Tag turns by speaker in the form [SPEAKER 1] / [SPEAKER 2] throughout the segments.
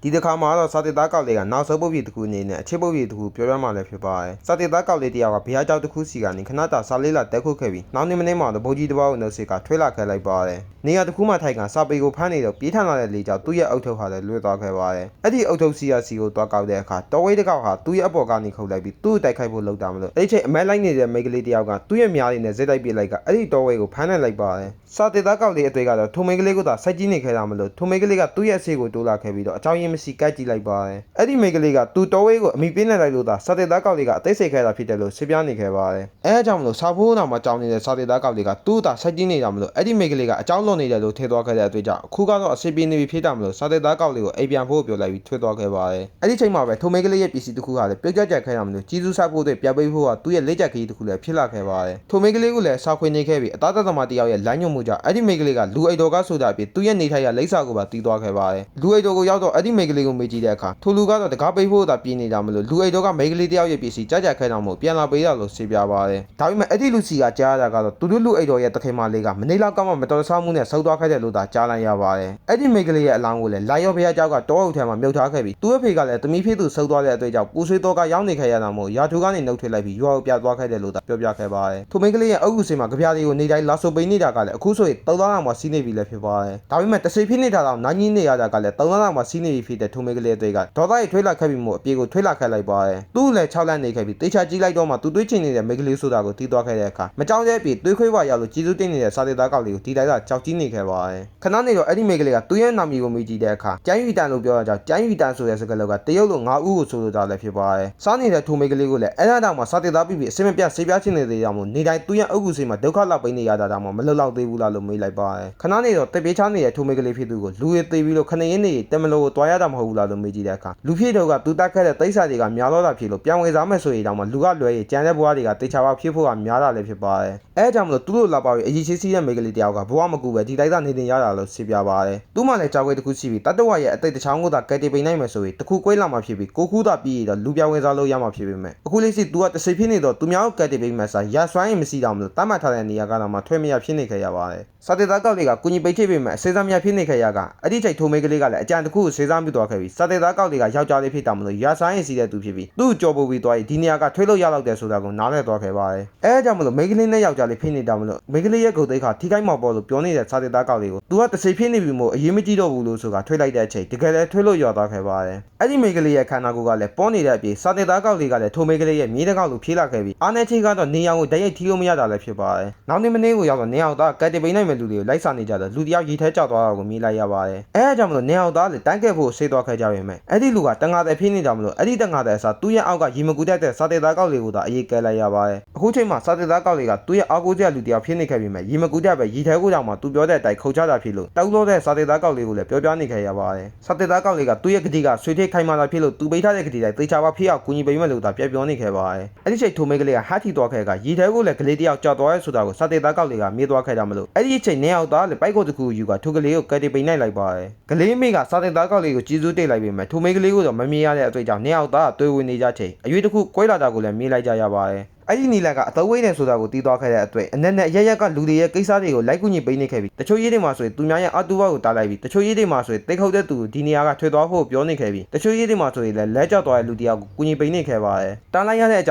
[SPEAKER 1] ဒီတစ်ခါမှာတော့စာတေသားကောက်လေးကနောက်ဆုံးပုတ်ပြတစ်ခုအနေနဲ့အချစ်ပုတ်ပြတစ်ခုပြောပြမှလည်းဖြစ်ပါတယ်။စာတေသားကောက်လေးတယောက်ကဘုရားကျောင်းတစ်ခုစီကနေခဏတာစာလေးလာတက်ခုတ်ခဲ့ပြီးနောက်နေ့မနေ့မှာတော့ဗိုလ်ကြီးတစ်ပါးကိုနှုတ်ဆက်ကထွေးလာခဲ့လိုက်ပါတယ်။နေရာတစ်ခုမှထိုင်ကစာပေကိုဖမ်းနေတော့ပြေးထန်လာတဲ့လေကြောင့်သူ့ရဲ့အုတ်ထုပ်ဟာလည်းလွတ်သွားခဲ့ပါတယ်။အဲ့ဒီအုတ်ထုပ်စီကိုတွားကောက်တဲ့အခါတော်ဝေးတစ်ကောက်ဟာသူ့ရဲ့အပေါ်ကနေခုတ်လိုက်ပြီးသူ့ကိုတိုက်ခိုက်ဖို့လုပ်တာမလို့အဲ့ဒီချိန်အမဲလိုက်နေတဲ့မိန်းကလေးတယောက်ကသူ့ရဲ့မြားလေးနဲ့ဇက်တိုက်ပစ်လိုက်ကအဲ့ဒီတော်ဝေးကိုဖမ်းနိုင်လိုက်ပါတယ်။စာတေသားကောက်လေးအတွေ့ကတော့ထုံမိန်းကလေးကိုသာစိုက်ကြည့်နေခဲ့တာမလို့ထုံမိန်းကလေးကသူ့ရဲ့အဆေးကိုတိုးလာခဲ့ပြီးတော့အချောင်းရင်းမရှိကတ်ကြည့်လိုက်ပါတယ်။အဲ့ဒီမိန်းကလေးကသူ့တော်ဝေးကိုအမိပေးနေလိုက်လို့သာစာတေသားကောက်လေးကအသိစိတ်ခဲတာဖြစ်တယ်လို့ရှင်းပြနေခဲ့ပါတယ်။အဲအကြောင်းမလို့စာဖိုးတော်မှာကြောင်းနေတဲ့စာတေသားကောက်လေးကသူ့သာစိုက်ကြည့်နေတာမလို့အဲ့ဒီမိန်းကလေးကအချောင်းလွန်နေတယ်လို့ထည့်သွားခဲ့တဲ့အတွေ့ကြောင့်အခုကတော့အစီပင်းနေပြီဖြစ်တာမလို့စာတေသားကောက်လေးကိုအိပ်ပြန်ဖို့ပြောလိုက်ပြီးထွေးသွားခဲ့ပါတယ်။အဲ့ဒီချိန်မှာပဲထုံမိန်းကလေးရဲ့ပစ္စည်းတစ်ခုဟာလည်းပြုတ်ကျကျခဲ့တာမလို့ကြီးစုစားဖို့အတွက်ပြပေးဖို့ကသူ့ရဲ့လက်ချက်ကြီးတစ်ခုလည်းဖြစ်လာခဲ့ပါတယ်။ထုံမိန်းကလေးကလည်းစာခွေနေခဲ့ပြီးအသားသက်သမားတယောက်ရဲ့လိုင်းညွှန်မှုကြောင့်အဲ့ဒီမိန်းကလေးကလူအိတ်တော်ကဆိုတာပြီးသူ့ရဲ့နေထိုင်ရာလိပ်စာကိုပါတီးသွားခဲ့ပါတယ်။လူအိတ်တော်ကိုရောက်တော့အဲ့ဒီမိန်းကလေးကိုမေးကြည့်တဲ့အခါထိုလူကတော့တကားပိတ်ဖို့သာပြေးနေတာမလို့လူအိတ်တော်ကမိန်းကလေးတယောက်ရဲ့ပစ္စည်းကြကြခဲတာမို့ပြန်လာပေးရလို့ရှင်းပြပါတယ်။ဒါပေမဲ့အဲ့ဒီလူစီကကြားရတာကတော့သူတို့လူအိတ်တော်ရဲ့တခင်မလေးကမနေလောက်ကမှမတော်ဆမှုနဲ့ဆုတ်သွားခဲ့တယ်လို့သာကြားလိုက်ရပါတယ်။အဲ့ဒီမိန်းကလေးရဲ့အလောင်းကိုလည်းလာရောဘုရားကျောက်ကတောအုပ်ထဲမှာမြုပ်ထားခဲ့ပြီးသူ့အဖေကလည်းသမီးဖေးသူဆုတ်သွားတဲ့အတွေ့အကြောင်းပူဆွေးတော်ကရောက်နေခဲ့ရတာမို့ရာထူကနေနှုတ်ထွက်လိုက်ပြီးရွာကိုပြသွားခဲ့တယ်လို့သာပြောပြခဲ့ပါတယ်။ထိုမိန်းကလေးရဲ့အုပ်စုစင်မှာကြပြားတွေကိုနေတိုင်းလာဆိုပိန်နေတာကလည်းအခုဆိုရင်3 လလောက်မှစီးနေပြီလည်းဖြစ်ပါတယ်။ဒါပေမဲ့တစိဖြစ်နေတာတော့နိုင်ကြီးနေရတာကလည်း3 လလောက်မှစီးနေပြီဖြစ်တဲ့ထိုမိန်းကလေးအတွေ့ကဒေါသရဲ့ထွေးလာခဲ့ပြီးမို့အပြေကိုထွေးလာခဲ့လိုက်ပါတယ်။သူ့လည်း6 လနေခဲ့ပြီးတေချာကြည့်လိုက်တော့မှသူတွေးချင်နေတဲ့မိန်းကလေးဆိုတာကိုတီးသွားခဲ့တဲ့အခါမကြောက်တဲ့အပြေတွေးခွေးဝါရောက်လို့ကြီးစုတင်းနေတဲ့စာတေသားကောက်လေးကိုဒီတိုင်းကကြောက်ကြီးနေခဲ့ပါတယ်။ခဏနေတော့အဲ့ဒီမိန်းကလေးကသူ့ရဲ့နာမည်ကိုမေးကြည့်တဲ့အခါကျန်းယူတန်လို့ပြောရကြောင်းကျန်းယူတန်ဆိုတဲ့စကားလုံးကတရုတ်လို9 ဦးကိုဆိုလိုတာလည်းဖြစ်ပါတယ်။စားနေတဲ့ထိုမိန်းကလေးကိုလည်းအဲ့ဒါတောင်မှစာတေသားပြီးအစင်မပြတ်ဆေးပြားချင်နေသေးတယ်မို့နေတိုင်းသူ့ရဲ့အုပ်ကူစီမှာဒုက္ခလောက်ပိနေရတာတောင်မှမလုံလောက်သေးဘူးလားလို့မေးလိုက်ပါတယ်။ခဏနေတော့တပြေးချနေတဲ့ထိုမိန်းကလေးဖြစ်သူကိုလူရသေးပြီးလို့ခဏရင်းနေတမလို့တွားရတာမဟုတ်ဘူးလားလို့မေးကြည့်တဲ့အခါလူဖြစ်တော့ကသူတက်ခဲ့တဲ့တိတ်ဆာတွေကများတော့တာဖြစ်လို့ပြန်ဝင်စားမယ်ဆိုရင်တောင်မှလူကလွယ်ရင်ကြံတဲ့ဘွားတွေကတေချာပေါက်ဖြစ်ဖို့ကများတာလည်းဖြစ်ပါတယ်။အဲအကြောင်းမလို့သူတို့လာပါပြီးအကြီးချင်းစီးတဲ့မိန်းကလေးတယောက်ကဘွားမကူပဲဒီတိုင်းကနေတင်ရတာလို့ရှင်းပြပါတယ်။သူ့မှလည်းကြောက်ခွေးတစ်ခုရှိပြီးတတဝရဲ့အသိတချောင်းကိုသာကဲတီပိန်နိုင်မယ်ဆိုရင်တခုကွဲလာမှဖြစ်ပြီးကိုခုသာပြီးတော့လူပြောင်းဝင်စားလို့ရမှာဖြစ်ပေမဲ့အခုလေးစီသူကတစိဖြစ်နေတော့သူများကိုကဲတီပိန်မယ်ဆိုရဆွမ်းရင်မရှိတော့မလို့တတ်မှတ်ထားတဲ့နေရာကတော့မှထွေးမရဖြစ်နေခဲ့ရပါတယ်။စာတေသားကောက်လေးကကုညီပိတ်ထိပ်ပေမဲ့အစေးစားများဖြစ်နေခဲ့ရကအဲ့ဒီချိန်ထိုမိန်းကလေးကလည်းအကြံတစ်ခုကိုစေးစားမိသွားခဲ့ပြီးစာတေသားကောက်လေးကယောက်ျားလေးဖြစ်တာမလို့ရဆိုင်ရင်စီတဲ့သူဖြစ်ပြီးသူ့ကြော်ပူပြီးသွားပြီးဒီနေရာကထွေးလို့ရတော့တယ်ဆိုတာကိုနားလည်သွားခဲ့ပါတယ်။အဲအကြောင်းမလို့မိန်းကလေးနဲ့ယောက်ျားလေးဖြစ်နေတာမလို့မိန်းကလေးရဲ့ဂုတ်သိက္ခာထိခိုက်မှာပေါ်လို့ပြောနေတဲ့စာတေသားကောက်လေးကိုသူကတစိဖြစ်နေပြီမို့အရေးမကြီးတော့ဘူးလို့ဆိုတာထွေးလိုက်တဲ့အချိန်တကယ်လည်းထွေးလို့ရသွားခဲ့ပါတယ်။အဲ့ဒီမိန်းကလေးရဲ့ခန္ဓာကိုယ်ကလည်းပေါ်နေတဲ့အပြင်စာတေသားကောက်လေးကလည်းထိုမိန်းကလေးရဲ့မြေးတကောက်လိုဖြေးလာခဲ့ပြီးအားနေချင်းကတော့နေအောင်ကိုတရိုက်ထီလို့မရတာလည်းဖြစ်ပါတယ်။နောက်နေ့မနေ့ကိုရောက်တော့နေအောင်သားကတ်တီပိန်နိုင်မဲ့လူတွေကိုလိုက်စာနေကြတော့လူတယောက်ရေထဲကျသွားတာကိုမြင်လိုက်ရပါတယ်။အဲအကြောင်းမလို့နေအောင်သားလည်းတန်းကက်ဖို့ဆေးသွားခဲ့ကြပေမဲ့အဲ့ဒီလူကတန်ငါတဲ့ဖြစ်နေတာမလို့အဲ့ဒီတန်ငါတဲ့အစားသူ့ရဲ့အောက်ကရေမကူတတ်တဲ့စာတေသားကောက်လေးကိုသာအေးကဲလိုက်ရပါတယ်။အခုချိန်မှာစာတေသားကောက်လေးကသူ့ရဲ့အောက်ကိုကျလူတယောက်ဖြစ်နေခဲ့ပြီးမဲ့ရေမကူတတ်ပဲရေထဲကိုကြောင့်မှသူပြောတဲ့အတိုင်းခုတ်ချတာဖြစ်လို့တောက်လို့တဲ့စာတေသားကောက်လေးကိုလည်းပြောပြနေခဲ့ရပါတယ်။စာတေသားကောက်လေးကသူ့ရဲ့ဂတိကဆွေထိတ်ခိုင်မာတာဖြစ်လို့သူပိတ်ထားတဲ့ဂတိတိုင်းသေချာပါဖြစ်အောင်ကူညီပေးမယ်လို့သာပြောနေခဲ့ပါတယ်။အဲ့ဒီချိန်ထိုမိန်းကလေးကဟာထီသွားခဲ့ကရေထဲကိုလည်းကလေးတယောက်ကြောက်သွားရဲဆိုတာကိုစာတေသားကောက်လေးကမေးသွားခဲ့တာမလို့အဲ့ဒီချိန်နေအောင်သားလည်းပိုက်ကိုတခုယူကထိုကလေးကိုကတိပိန်နိုင်လိုက်ပါတယ်။ကလေးမိကစာတေသားကောက်လေးကိုကြီးစုတိတ်လိုက်ပြီးမှထိုမိန်းကလေးကိုတော့မမြင်ရတဲ့အတွေ့အကြုံနေအောင်သားတွေ့ဝင်နေကြချိန်အရွေးတစ်ခုကွဲလာတာကိုလည်းမြင်လိုက်ကြရပါတယ်။အဲ့ဒီနီလန်ကအတော်ဝိနေဆိုတာကိုတီးသွားခဲ့တဲ့အတွက်အနက်နဲ့ရရက်ကလူတွေရဲ့ကိစ္စတွေကိုလိုက်ကူညီပေးနေခဲ့ပြီးတချို့ရေးတွေမှာဆိုရင်သူများရဲ့အတူဘကိုတားလိုက်ပြီးတချို့ရေးတွေမှာဆိုရင်တိတ်ခုတ်တဲ့သူဒီနေရာကထွေသွားဖို့ပြောနေခဲ့ပြီးတချို့ရေးတွေမှာဆိုရင်လည်းလက်ကျသွားတဲ့လူတယောက်ကိုကူညီပေးနေခဲ့ပါတယ်။တားလိုက်ရတဲ့အကြ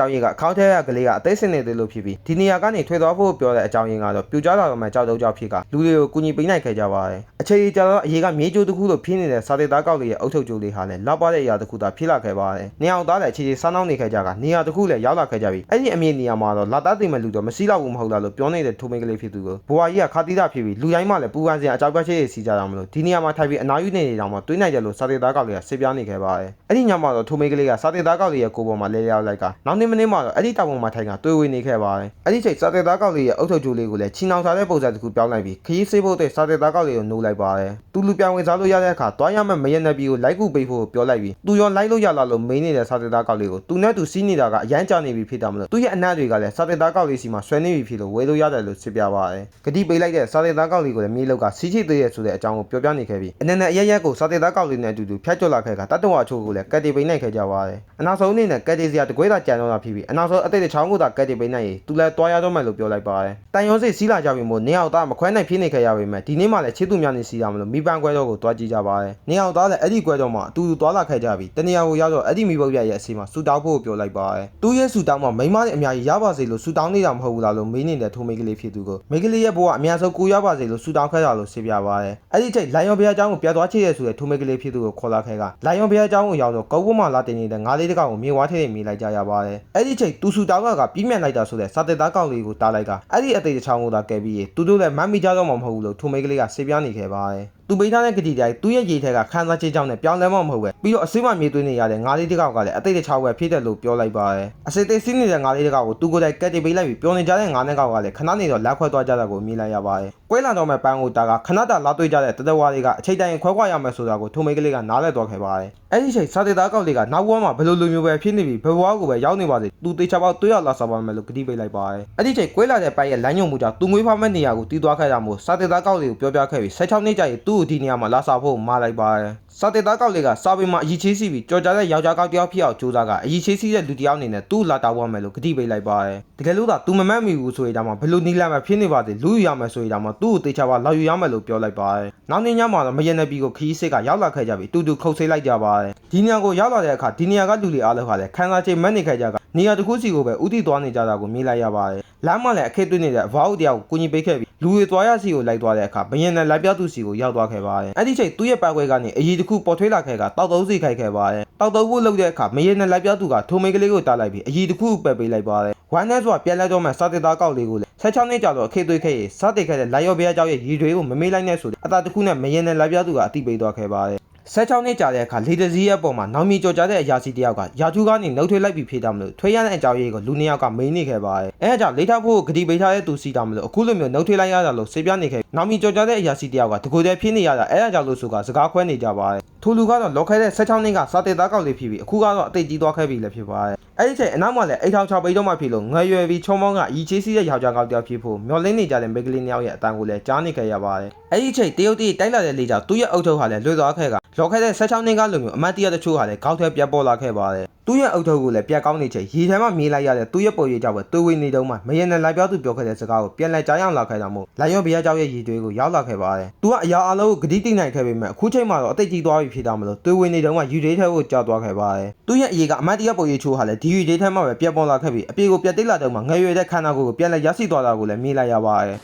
[SPEAKER 1] ောင်းရင်းကအခေါင်းထဲကကလေးကအသိစင်နေသေးလို့ဖြစ်ပြီးဒီနေရာကနေထွေသွားဖို့ပြောတဲ့အကြောင်းရင်းကတော့ပြူကြလာတော့မှကြောက်တော့ကြောက်ဖြစ်ကလူတွေကိုကူညီပေးနိုင်ခဲ့ကြပါတယ်။အခြေကြီးကြတော့အရေးကမြေကျိုးတစ်ခုလိုဖြစ်နေတဲ့စာတေသားကောက်လေးရဲ့အုတ်ထုတ်ကျိုးလေးဟာလည်းလောက်ပါတဲ့အရာတစ်ခုသာဖြစ်လာခဲ့ပါတယ်။နေအောင်သားလည်းအခြေကြီးစားနှောင်းနေခဲ့ကြကနေရာတစ်ခုလည်းရောက်လာခဲ့ကြပြီးအဲ့ဒီအမြင့်နေရာမှာတော့လာသားသိမဲ့လူတော့မရှိတော့ဘူးမဟုတ်လားလို့ပြောနေတဲ့ထိုမိန်းကလေးဖြစ်သူကိုဘွာကြီးကခါတိတာဖြစ်ပြီးလူတိုင်းမှလည်းပူပန်စရာအကြောက်ပြချက်ရစီကြတာမလို့ဒီနေရာမှာထိုင်ပြီးအနာယူနေနေတောင်မှတွေးနိုင်ကြလို့စာတေသားကောက်လေးကဆေးပြားနေခဲ့ပါတယ်။အဲ့ဒီညမှာတော့ထိုမိန်းကလေးကစာတေသားကောက်လေးရဲ့ကိုယ်ပေါ်မှာလဲလျောက်လိုက်ကနောက်နေ့မနေ့မှာတော့အဲ့ဒီတောင်ပေါ်မှာထိုင်ကတွေးဝေနေခဲ့ပါတယ်။အဲ့ဒီချိန်စာတေသားကောက်လေးရဲ့အုတ်ထုတ်ကျိုးလေးကိုလည်းချီနှောင်ထားတဲ့ပုံစံတစ်ခုပြောင်းလိုက်ပြီးခရီးဆေးဖို့အတွက်စာတေသားကောက်လေးကိုနိုးလိုက်ပါတယ်။သူလူပြောင်းဝင်စားလို့ရတဲ့အခါတွားရမယ့်မရနဘီကိုလိုက်ကူပေးဖို့ပြောလိုက်ပြီးသူရောလိုက်လို့ရလာလို့မင်းနေတဲ့စာတေသားကောက်လေးကိုသူနဲ့သူစီးနေတာကအရန်ကြာနေပြီဖြစ်တာမလို့သူရဲ့အ အနံ့တွေကလည်းစာတေသားကောက်လေးစီမှာဆွဲနေပြီဖြစ်လို့ဝေလို့ရတယ်လို့စစ်ပြပါတယ်ဂတိပေးလိုက်တဲ့စာတေသားကောက်လေးကိုလည်းမြေလောက်ကစီးချိသေးရဆိုတဲ့အကြောင်းကိုပြောပြနေခဲ့ပြီးအနေနဲ့အရရက်ကိုစာတေသားကောက်လေးနဲ့အတူတူဖြတ်ကျော်လာခဲ့ကတတဝါချို့ကိုလည်းကတ်တီပိနိုင်ခဲ့ကြပါတယ်အနောက်ဆုံးအနေနဲ့ကတ်တီစရာတကွဲတာကြံတော့တာဖြစ်ပြီးအနောက်ဆုံးအတိတ်တစ်ချောင်းကိုသာကတ်တီပိနိုင်ရင်သူလည်းတွားရတော့မယ်လို့ပြောလိုက်ပါတယ်တန်ရုံးစိတ်စီးလာကြပြီမို့နေအောင်သားမခွဲနိုင်ဖြစ်နေခဲ့ရပေမဲ့ဒီနေ့မှလည်းချစ်သူများနေစီရမလို့မိပန်းကွဲတော့ကိုတွားကြည့်ကြပါတယ်နေအောင်သားလည်းအဲ့ဒီကွဲတော့မှအတူတူတွားလာခဲ့ကြပြီးတနေရာကိုရောက်တော့အဲ့ဒီမိဘရဲ့အစီမှာဆူတောင်းဖို့ပြောလိုက်ပါတယ်သူရဲ့ဆူတောင်းမှာမိမနဲ့အများကြီးရပါစေလို့ဆူတောင်းနေတာမဟုတ်ဘူးလားလို့မေးနေတဲ့ထိုးမိကလေးဖြစ်သူကိုမိကလေးရဲ့ဘဝအများဆုံးကိုရပါစေလို့ဆူတောင်းခဲ့တာလို့ဆေးပြပါတယ်အဲ့ဒီချိန်လိုင်ယွန်ဘုရားကျောင်းကိုပြတ်သွားချစ်ရဆိုတဲ့ထိုးမိကလေးဖြစ်သူကိုခေါ်လာခဲ့ကလိုင်ယွန်ဘုရားကျောင်းကိုရောက်တော့ကုန်းပေါ်မှာလာတင်နေတဲ့ငါးလေးတစ်ကောင်ကိုမြေဝါထဲမိလိုက်ကြရပါတယ်အဲ့ဒီချိန်သူဆူတောင်းကပြင်းမြန်လိုက်တာဆိုတဲ့စာသက်သားကောင်လေးကိုတားလိုက်ကအဲ့ဒီအသေးတစ်ချောင်းကိုသာကဲပြီးသူတို့လည်းမမ်းမိကြတော့မှမဟုတ်ဘူးလို့ထိုးမိကလေးကဆေးပြနေခဲ့ပါတယ်သူပိထားတဲ့ဂတိတိုင်းသူ့ရဲ့ရေထဲကခန်းစားချေကြောင်းနဲ့ပြောင်းလဲမှမဟုတ်ပဲပြီးတော့အစိမ့်မမြေသွင်းနေရတဲ့ငါးလေးတစ်ကောင်ကလည်းအသိတစ်ချောင်းပဲဖြစ်တယ်လို့ပြောလိုက်ပါတယ်အစိမ့်သိစီးနေတဲ့ငါးလေးတစ်ကောင်ကိုသူကိုယ်တိုင်ကက်တီပေးလိုက်ပြီးပြောနေကြတဲ့ငါးနှစ်ကောင်ကလည်းခဏနေတော့လက်ခွဲသွားကြတာကိုမြင်လိုက်ရပါတယ်ကွဲလာတော့မဲ့ပန်းကိုတာကခဏတာလာတွေ့ကြတဲ့တတဝါတွေကအချိန်တိုင်းခွဲခွာရမယ်ဆိုတာကိုထုံမိကလေးကနားလည်သွားခဲ့ပါတယ်အဲ့ဒီချိန်စာတေသားကောက်လေးကနောက်ဘဝမှာဘယ်လိုလိုမျိုးပဲဖြစ်နေပြီဘယ်ဘဝကိုပဲရောက်နေပါစေသူတေချာပေါက်တွေ့ရလာစားပါမယ်လို့ဂတိပေးလိုက်ပါတယ်အဲ့ဒီချိန်ကွဲလာတဲ့ပန်းရဲ့လမ်းညွှန်မှုကြောင့်သူငွေဖောက်မဲ့နေရာကိုတီးသွားခဲ့တာမို့စာတေသားကောက်လေးကိုပြောပြခဲ့ပြီး16နှစ်ကြာရင်သူ့ကိုဒီနေရာမှာလာစားဖို့မှားလိုက်ပါတယ်စာတေသားကောက်လေးကစာပေမှာအကြီးချေးစီပြီးကြော်ကြတဲ့ယောက်ျားကောက်တယောက်ဖြစ်အောင်ကြိုးစားကအကြီးချေးစီတဲ့လူတယောက်အနေနဲ့သူ့လာတောင်းရမယ်လို့ဂတိပေးလိုက်ပါတယ်တကယ်လို့သာသူမမှတ်မိဘူးဆိုရင်ဒါမှဘယ်လိုနီးလမ်းမှဖြစ်နေပါသေးလူယူရမယ်ဆိုရင်ဒါမှသူ့ကိုတေချာပါလောက်ယူရမယ်လို့ပြောလိုက်ပါတယ်နောက်နေ့ညမှာတော့မယနယ်ပြည်ကိုခီးစစ်ကရောက်လာခဲ့ကြပြီးတူတူခုတ်ဆေးလိုက်ကြပါတယ်ဒီနေရာကိုရောက်လာတဲ့အခါဒီနေရာကလူတွေအားလုံးဟာလည်းခန်းစားချိန်မက်နေခဲ့ကြကနေရာတစ်ခုစီကိုပဲဥတီသွားနေကြတာကိုမြင်လိုက်ရပါတယ်လမ်းမှာလည်းအခက်တွေ့နေတဲ့အဘောက်တယောက်ကိုကိုကြီးပေးခဲ့ပြီးလူတွေသွားရစီကိုလိုက်သွားတဲ့အခါဘယင်နဲ့လက်ပြသူစီကိုရောက်သွားခဲ့ပါတယ်အဲ့ဒီချိန်သူ့ရဲ့ပတ်ခွဲကနေအကြီးတစ်ခုပေါ်ထွေးလာခဲ့ကတောက်သုံးစီခိုက်ခဲ့ပါတယ်တောက်သုံးဖို့လုပ်တဲ့အခါမယင်နဲ့လက်ပြသူကထိုမိန်ကလေးကိုတားလိုက်ပြီးအကြီးတစ်ခုပယ်ပေးလိုက်ပါတယ်ဝမ်းနဲ့ဆိုတာပြန်လဲတော့မှစာတေသားကောက်လေးကိုလည်း16နှစ်ကြာတော့အခက်တွေ့ခဲ့ရင်စတဲ့ခဲ့တဲ့လိုက်ရောဘုရားကျောင်းရဲ့ရည်တွေကိုမမေးလိုက်နဲ့ဆိုတဲ့အတာတစ်ခုနဲ့မယင်နဲ့လက်ပြသူကအတိပေးသွားခဲ့ပါတယ်16နှစ်ကြာတဲ့အခါလေတစည်းရဲ့ပုံမှာနောင်မီကြော်ကြတဲ့အရာစီတယောက်ကရာထူးကနေနှုတ်ထွေးလိုက်ပြီးဖြစ်တာမလို့ထွေးရတဲ့အကြောင်းရင်းကိုလူနှစ်ယောက်ကမေးနေခဲ့ပါတယ်အဲအကြောင်းလေးထောက်ဖို့ဂတိပေးထားတဲ့သူစီတာမလို့အခုလိုမျိုးနှုတ်ထွေးလိုက်ရတာလို့စေပြနေခဲ့နောင်မီကြော်ကြတဲ့အရာစီတယောက်ကတကူတည်းဖြစ်နေရတာအဲအကြောင်းလို့ဆိုကစကားခွဲနေကြပါတယ်ထိုလူကတော့လော်ခဲတဲ့16နှစ်ကစာတေသားကောက်လေးဖြစ်ပြီးအခုကတော့အသိကြီးသွားခဲ့ပြီလည်းဖြစ်ပါတယ်အဲ့ဒီချိန်အနောက်မှာလည်းအိတ်ထောင်6ပိတ်တော့မှဖြစ်လို့ငွေရွယ်ပြီးချုံမောင်းကအီချေးစီးတဲ့ယောက်ျားကောက်တယောက်ဖြစ်ဖို့မျောလင်းနေကြတဲ့မိန်းကလေးနှစ်ယောက်ရဲ့အတန်ကိုလည်းကြားနေခဲ့ရပါတယ်အဲ့ဒီချိန်တရုတ်တီတိုက်လာတဲ့လေကြောင့်သူ့ရဲ့အုတ်ထုပ်ဟာလည်းလွတ်သွားခဲ့ကလော်ခဲတဲ့16နှစ်ကလိုမျိုးအမတ်တရတချို့ဟာလည်းခေါက်ထဲပြတ်ပေါ်လာခဲ့ပါတယ်သူ့ရဲ့အုတ်ထုပ်ကိုလည်းပြတ်ကောင်းနေချိန်ရေထဲမှာမြင်လိုက်ရတဲ့သူ့ရဲ့ပုံရိပ်ကြောင့်ပဲတွေးဝေနေတုန်းမှာမယနဲ့လိုက်ပြောသူပြောခဲ့တဲ့စကားကိုပြန်လဲကြားရအောင်လာခဲ့တာမို့လိုင်ရွန်ဘုရားကျောင်းရဲ့ရည်တွေးကိုရောက်လာခဲ့ပါတယ်သူကအရာအလုံးကိုဂတိတိနိုင်ခဲ့ပေမဲ့အခုချိန်မှာတော့အသိကြီးသွားပြီဖြစ်တာမလို့တွေးဝေနေတုန်းမှာယူတွေထဲကိုကြောက်သွားခဲ့ပါတယ်သူ့ရဲ့အရေးကအမတ်တရပုံရိပ်ချိုးဟာလည်းဒီယူတွေထဲမှာပဲပြတ်ပေါ်လာခဲ့ပြီးအပြေကိုပြတ်တိတ်လာတုန်းမှာငယ်ရွယ်တဲ့ခန္ဓာကိုယ်ကိုပြန်လဲရရှိသွားတာကိုလည်းမြင်လိုက်ရပါတယ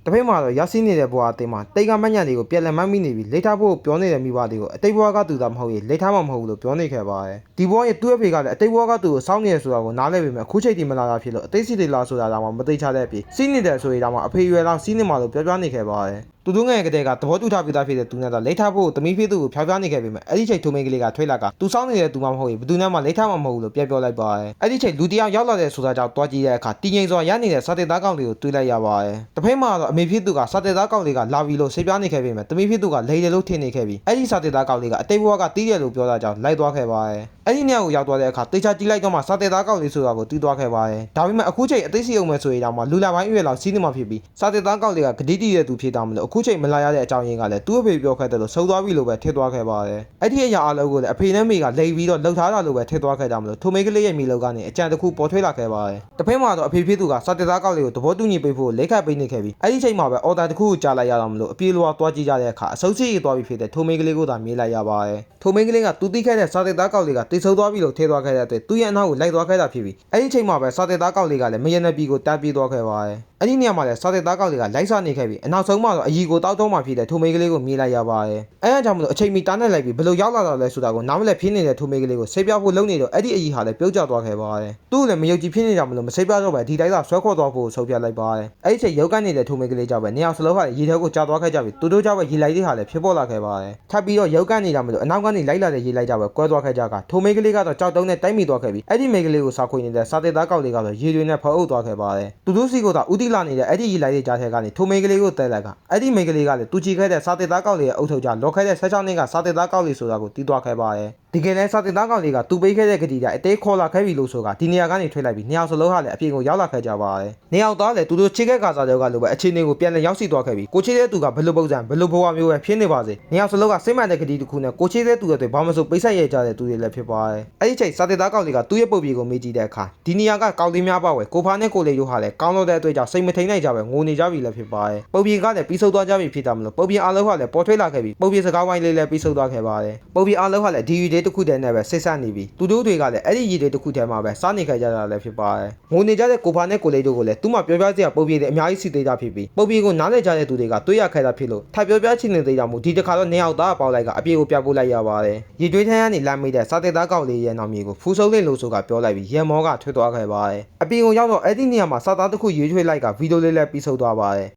[SPEAKER 1] ်တပိတ်မှာတော့ရရှိနေတဲ့ဘဝအသေးမှာတိတ်ကမညံတွေကိုပြန်လည်မှတ်မိနေပြီးလိထားဖို့ပြောနေတဲ့မိဘတွေကိုအတိတ်ဘဝကသူသာမဟုတ်ရင်လိထားမှမဟုတ်ဘူးလို့ပြောနေခဲ့ပါတယ်ဒီဘဝရဲ့သူ့အဖေကလည်းအတိတ်ဘဝကသူကိုစောင့်နေရဆိုတာကိုနားလည်ပေမဲ့အခုချိန်ထိမလာတာဖြစ်လို့အသိစီတွေလာဆိုတာတော့မသိချတဲ့အပြင်စီးနေတယ်ဆိုရင်တော့အဖေရွယ်လောက်စီးနေမှာလို့ပြောပြနေခဲ့ပါတယ်သူတို့ငယ်ကတည်းကသဘောတူထားပြီးသားဖြစ်တဲ့သူနဲ့တော့လိထားဖို့တမီးဖြစ်သူကိုဖျောက်ပြနေခဲ့ပေမဲ့အဲ့ဒီချိန်ထိုမိန်ကလေးကထွေးလာကသူစောင့်နေတဲ့သူမှမဟုတ်ရင်ဘယ်သူနဲ့မှလိထားမှမဟုတ်ဘူးလို့ပြောလိုက်ပါတယ်အဲ့ဒီချိန်လူတယောက်ရောက်လာတဲ့ဆိုတာကြောင့်တွားကြည့်တဲ့အခါတင်းငိမ်စွာရနေတဲ့စာတေသားကောင်လေးကိုတွေးလိုက်ရပါတယ်တဖိတ်မှာတော့အမေဖြစ်သူကစာတေသားကောင်လေးကလာပြီးလို့ဆေးပြနေခဲ့ပေမဲ့တမီးဖြစ်သူကလိတယ်လို့ထင်နေခဲ့ပြီးအဲ့ဒီစာတေသားကောင်လေးကအတိတ်ဘဝကတီးတယ်လို့ပြောတာကြောင့်လိုက်သွားခဲ့ပါတယ်အဲ့ဒီနေရာကိုရောက်သွားတဲ့အခါတေချာကြည့်လိုက်တော့မှစာတေသားကောင်လေးဆိုတာကိုတီးသွားခဲ့ပါတယ်ဒါပေမဲ့အခုချိန်အသိစီအောင်မယ်ဆိုရင်တော့မှလူလာပိုင်းအရွယ်လောက်စီးနေမှဖြစ်ပြီးစာတေသားကောင်လေးကဂတိတည်တဲ့သူဖြစ်တာမလို့အခုချိန်မလာရတဲ့အကြောင်းရင်းကလည်းသူ့အဖေပြောခဲ့တယ်လို့ဆုံးသွားပြီလို့ပဲထည့်သွားခဲ့ပါတယ်အဲ့ဒီအရာအလုံးကိုလည်းအဖေနဲ့မိကလိန်ပြီးတော့လှုပ်ထားတာလို့ပဲထည့်သွားခဲ့ကြမလို့ထိုမိန်းကလေးရဲ့မိလောက်ကနေအကြံတစ်ခုပေါ်ထွေးလာခဲ့ပါတယ်တစ်ဖက်မှာတော့အဖေဖြစ်သူကစာတေသားကောက်လေးကိုသဘောတူညီပေးဖို့လက်ခတ်ပေးနေခဲ့ပြီးအဲ့ဒီချိန်မှာပဲအော်ဒါတစ်ခုကိုကြားလိုက်ရတော့မလို့အပြေလွားသွားကြည့်ကြတဲ့အခါအဆုံးစီရေးသွားပြီဖြစ်တဲ့ထိုမိန်းကလေးကိုသာမြင်လိုက်ရပါတယ်ထိုမိန်းကလေးကသူသိခဲ့တဲ့စာတေသားကောက်လေးကတိတ်ဆုံးသွားပြီလို့ထည့်သွားခဲ့တဲ့အတွက်သူ့ရဲ့အနောက်ကိုလိုက်သွားခဲ့တာဖြစ်ပြီးအဲ့ဒီချိန်မှာပဲစာတေသားကောက်လေးကလည်းမယနယ်ပြည်ကိုတက်ပြေးသွားခဲ့ပါတယ်အဲ့ဒီနေရာမှာလည်းစာတေသားကောက်လေးကလိုက်စားနေခဲ့ပြီးအနောက်ဆုံးမှာတော့အကြီးကိုတောက်တော့မှဖြစ်တဲ့ထိုမိန်းကလေးကိုမြင်လိုက်ရပါတယ်အဲအကြောင်းမလို့အချိန်မီတားနဲ့လိုက်ပြီးဘယ်လိုရောက်လာတာလဲဆိုတာကိုနားမလည်ဖြစ်နေတဲ့ထိုမိန်းကလေးကိုဆေးပြဖို့လုပ်နေတော့အဲ့ဒီအကြီးဟာလည်းပြုတ်ကျသွားခဲ့ပါတယ်သူ့လည်းမယုံကြည်ဖြစ်နေကြမလို့မဆေးပြတော့ပဲဒီတိုင်းသာဆွဲခေါ်သွားဖို့ဆုံးဖြတ်လိုက်ပါတယ်အဲ့ဒီချိန်ရုပ်ကနေတဲ့ထိုမိန်းကလေးကြောင့်ပဲနေအောင်စလုံးဟာရေထဲကိုကျသွားခဲ့ကြပြီးသူတို့ကြောင့်ပဲရေလိုက်တွေဟာလည်းဖြစ်ပေါ်လာခဲ့ပါတယ်ထပ်ပြီးတော့ရုပ်ကနေကြမလို့အနောက်ကနေလိုက်လာတဲ့ရေလိုက်ကြောင့်ပဲကွဲသွားခဲ့ကြကထိုမိန်းကလေးကတော့ကြောက်တုံးနဲ့တိုက်မိသွားခဲ့ပြီးအဲ့ဒီမိန်းကလေးကိုစာခွေနေတဲ့စာတေသားကောက်လေးကတော့ရေတွေနဲ့ဖောက်အုပ်သွားခဲ့ပါတယ်သူတို့စီကတော့ဥတီလာနေတဲ့အဲ့ဒီရေလိုက်တွေကြားထဲကနေထိုမိန်းကလေးကိုတဲလိုက်ကအဲ့ဒီမိန်းကလေးကလည်းသူချီခဲ့တဲ့စာတေသားကောက်လေးရဲ့အုပ်ထုပ်ကြလော်ခဲ့တဲ့16နှစ်ကစာတေသားကောက်လေးဆိုတာကိုတီးသွားခဲ့ပါတယ် ဒီကနေ့စာတင်သားကောင်လေးကသူ့ပေးခဲ့တဲ့ကတိကအသေးခေါ်လာခဲ့ပြီလို့ဆိုတာဒီနေရာကနေထွက်လိုက်ပြီးနှစ်ယောက်စလုံးဟာလည်းအပြင်ကိုရောက်လာခဲ့ကြပါတယ်နှစ်ယောက်သားလည်းသူတို့ချစ်ခဲ့ကစားတဲ့ကလိုပဲအခြေအနေကိုပြန်လည်ရောက်ရှိသွားခဲ့ပြီးကိုချစ်တဲ့သူကဘယ်လိုပုံစံဘယ်လိုဘဝမျိုးပဲဖြစ်နေပါစေနှစ်ယောက်စလုံးကစိတ်မှန်တဲ့ကတိတစ်ခုနဲ့ကိုချစ်တဲ့သူတွေဘာမှမဆိုပိတ်ဆက်ရကြတဲ့သူတွေလည်းဖြစ်ပါတယ်အဲ့ဒီချိန်စာတင်သားကောင်လေးကသူ့ရဲ့ပုတ်ပြေကိုမေးကြည့်တဲ့အခါဒီနေရာကကောင်လေးများပါဝယ်ကိုဖားနဲ့ကိုလေးတို့ဟာလည်းကောင်းလို့တဲ့အတွက်ကြောင့်စိတ်မထိန်နိုင်ကြပဲငိုနေကြပြီလည်းဖြစ်ပါတယ်ပုတ်ပြေကလည်းပြီးဆုံးသွားကြပြီဖြစ်တာမလို့ပုတ်ပြေအားလုံးဟာလည်းပေါ်ထွေးလာခဲ့ပြီးပုတ်ပြေစကားဝိုင်းလေးလည်းပြီးဆုံးသွားခဲ့ပါတယ်ပုတ်ပြေအားလုံးဟာလည်းဒီရီလေးတစ်ခုတည်းနဲ့ပဲစိတ်ဆက်နေပြီးသူတို့တွေကလည်းအဲ့ဒီရီလေးတစ်ခုတည်းမှာပဲစားနေခဲ့ကြတာလည်းဖြစ်ပါတယ်ငိုနေကြတဲ့ကိုဖားနဲ့ကိုလေးတို့ကိုလည်းသူ့မှာပြောပြစရာပုတ်ပြေတွေအများကြီးစီသေးတာဖြစ်ပြီးပုတ်ပြေကိုနားလည်ကြတဲ့သူတွေကတွေးရခဲ့တာဖြစ်လို့ထပ်ပြောပြချင်နေသေးတာမို့ဒီတစ်ခါတော့နေအောင်သားပေါက်လိုက်ကအပြေကိုပြပို့လိုက်ရပါတယ်ရီတွေးထန်းကနေလမ်းမိတဲ့စာတက်သားကောက်လေးရဲ့နောက်မြေကိုဖူးဆုံးလေးလို့ဆိုကပြောလိုက်ပြီးရဲမောကထွက်သွားခဲ့ပါတယ်အပြေကိုရောက်တော့အဲ့ဒီနေရာမှာစာသားတစ်ခုရွေးချွေးလိုက်ကဗီဒီယိုလေးလည်းပြီးဆုံးသွားပါတယ်